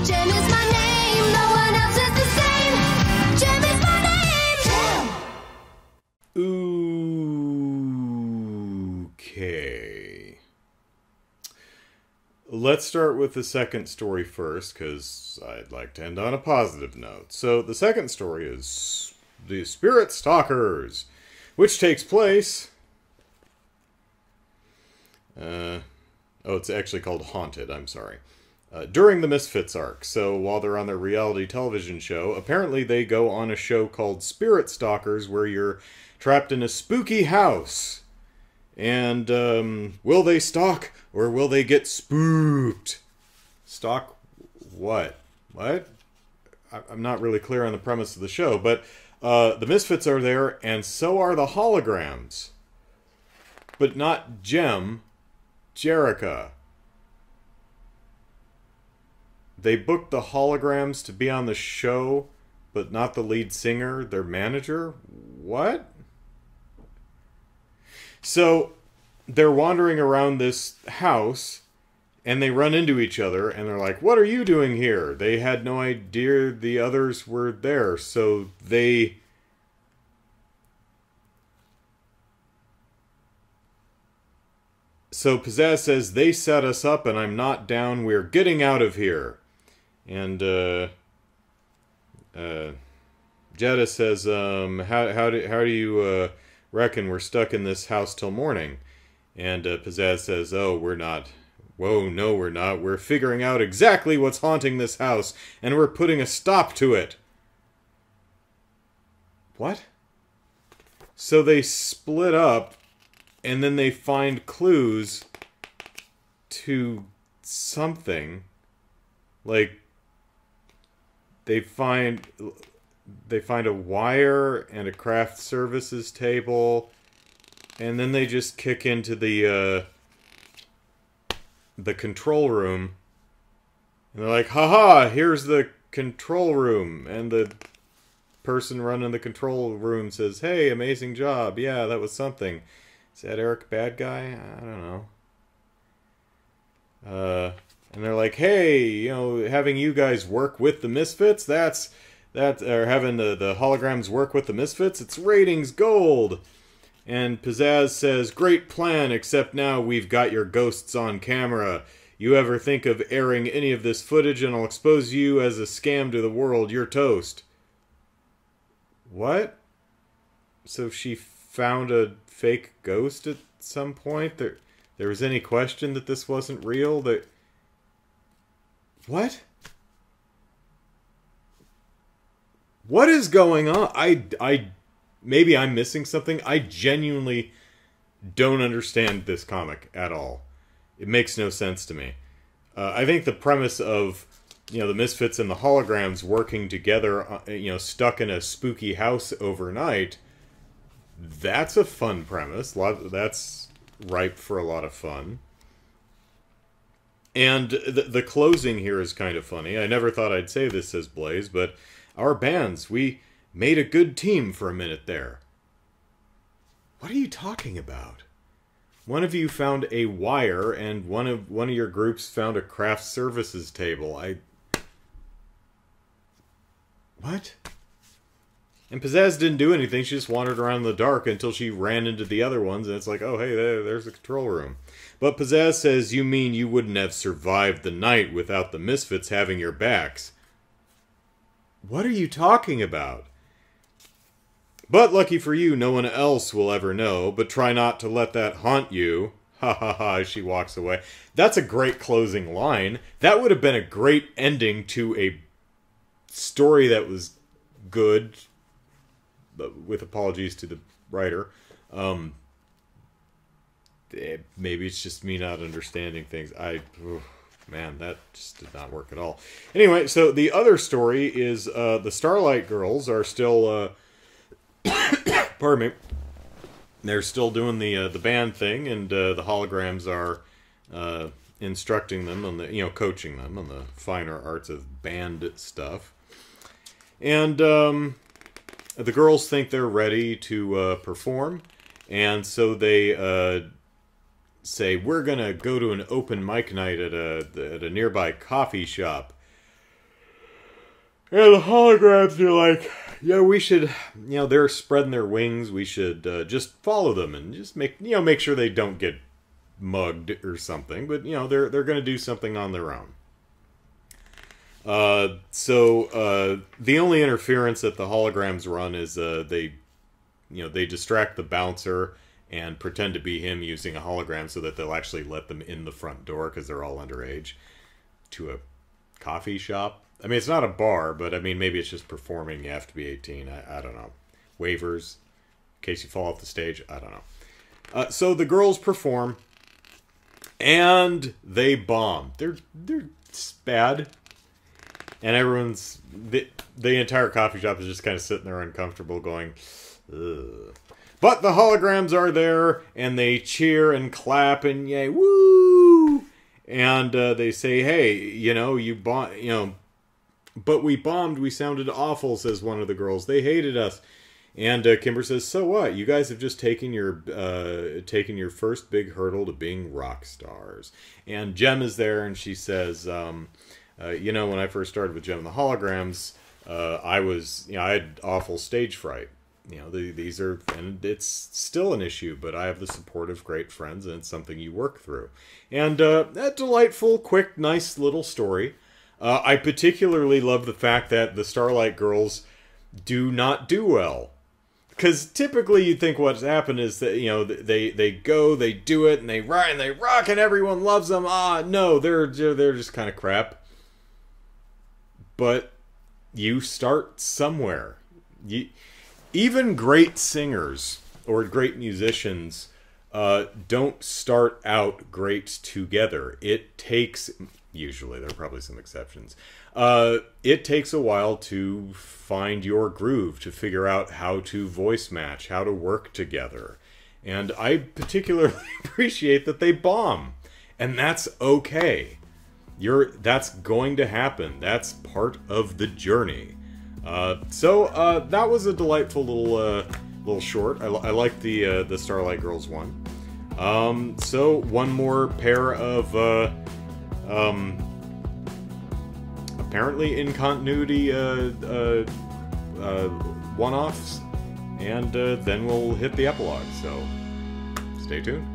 JEM is my name, no one else is the same. JEM is my name. Okay. Let's start with the second story first, because I'd like to end on a positive note. So the second story is The Spirit Stalkers, which takes place... it's actually called Haunted, I'm sorry. During the Misfits arc. So while they're on their reality television show, apparently they go on a show called Spirit Stalkers, where you're trapped in a spooky house. And, will they stalk, or will they get spooked? Stalk what? What? I'm not really clear on the premise of the show, but the Misfits are there, and so are the Holograms. But not JEM, Jerrica. They booked the Holograms to be on the show, but not the lead singer, their manager? What? So, they're wandering around this house, and they run into each other, and they're like, what are you doing here? They had no idea the others were there, so they... So Pizzazz says, they set us up, and I'm not down, we're getting out of here. And, Jeddah says, how do you, reckon we're stuck in this house till morning? And Pizzazz says, oh, we're not. Whoa, no, we're not. We're figuring out exactly what's haunting this house, and we're putting a stop to it. What? So they split up, and then they find clues to something. Like, they find a wire and a craft services table, and then they just kick into the control room, and they're like, haha, here's the control room, and the person running the control room says, hey, amazing job, yeah, that was something. Is that Eric bad guy? I don't know. And they're like, hey, you know, having you guys work with the Misfits, or having the Holograms work with the Misfits, it's ratings gold. And Pizzazz says, great plan, except now we've got your ghosts on camera. You ever think of airing any of this footage and I'll expose you as a scam to the world, you're toast. What? So she found a fake ghost at some point? There was any question that this wasn't real? What? What is going on? Maybe I'm missing something. I genuinely don't understand this comic at all. It makes no sense to me. I think the premise of, you know, the Misfits and the Holograms working together, you know, stuck in a spooky house overnight, that's a fun premise. That's ripe for a lot of fun. And the closing here is kind of funny. I never thought I'd say this, says Blaze, but our bands, we made a good team for a minute there. What are you talking about? One of you found a wire, and one of your groups found a craft services table. What? And Pizzazz didn't do anything. She just wandered around in the dark until she ran into the other ones, and it's like, oh, hey, there's the control room. But Pizzazz says, you mean you wouldn't have survived the night without the Misfits having your backs. What are you talking about? But lucky for you, no one else will ever know, but try not to let that haunt you. Ha ha ha, as she walks away. That's a great closing line. That would have been a great ending to a story that was good, but with apologies to the writer. Maybe it's just me not understanding things. Man, that just did not work at all. Anyway, so the other story is the Starlight girls are still... pardon me. They're still doing the band thing, and the Holograms are instructing them on the, coaching them on the finer arts of band stuff. And the girls think they're ready to perform, and so they say, we're gonna go to an open mic night at a nearby coffee shop. And the holograms are like, yeah, we should, they're spreading their wings. We should just follow them and just make sure they don't get mugged or something. But, they're going to do something on their own. So the only interference that the holograms run is they distract the bouncer and pretend to be him using a hologram so that they'll actually let them in the front door because they're all underage to a coffee shop. I mean, it's not a bar, but I mean, maybe it's just performing. You have to be 18. I don't know. Waivers in case you fall off the stage. I don't know. So the girls perform and they bomb. They're bad. And everyone's, the entire coffee shop is just kind of sitting there uncomfortable going, ugh. But the holograms are there, and they cheer and clap and yay, woo! And they say, hey, you bombed, but we bombed, we sounded awful, says one of the girls. They hated us. And Kimber says, so what? You guys have just taken your first big hurdle to being rock stars. And Jem is there, and she says, when I first started with Jem and the Holograms, I had awful stage fright. These are, and it's still an issue, but I have the support of great friends, and it's something you work through. And that delightful, quick, nice little story. I particularly love the fact that the Starlight girls do not do well. Because typically you'd think what's happened is that, they go, they do it, and they rock, and everyone loves them. No, they're just kind of crap. But you start somewhere. Even great singers or great musicians don't start out great together. It takes, usually, there are probably some exceptions, it takes a while to find your groove, to figure out how to voice match, how to work together. And I particularly appreciate that they bomb. And that's okay. That's going to happen. That's part of the journey. So that was a delightful little short. I like the Starlight Girls one. So one more pair of apparently in continuity one-offs, and then we'll hit the epilogue. So stay tuned.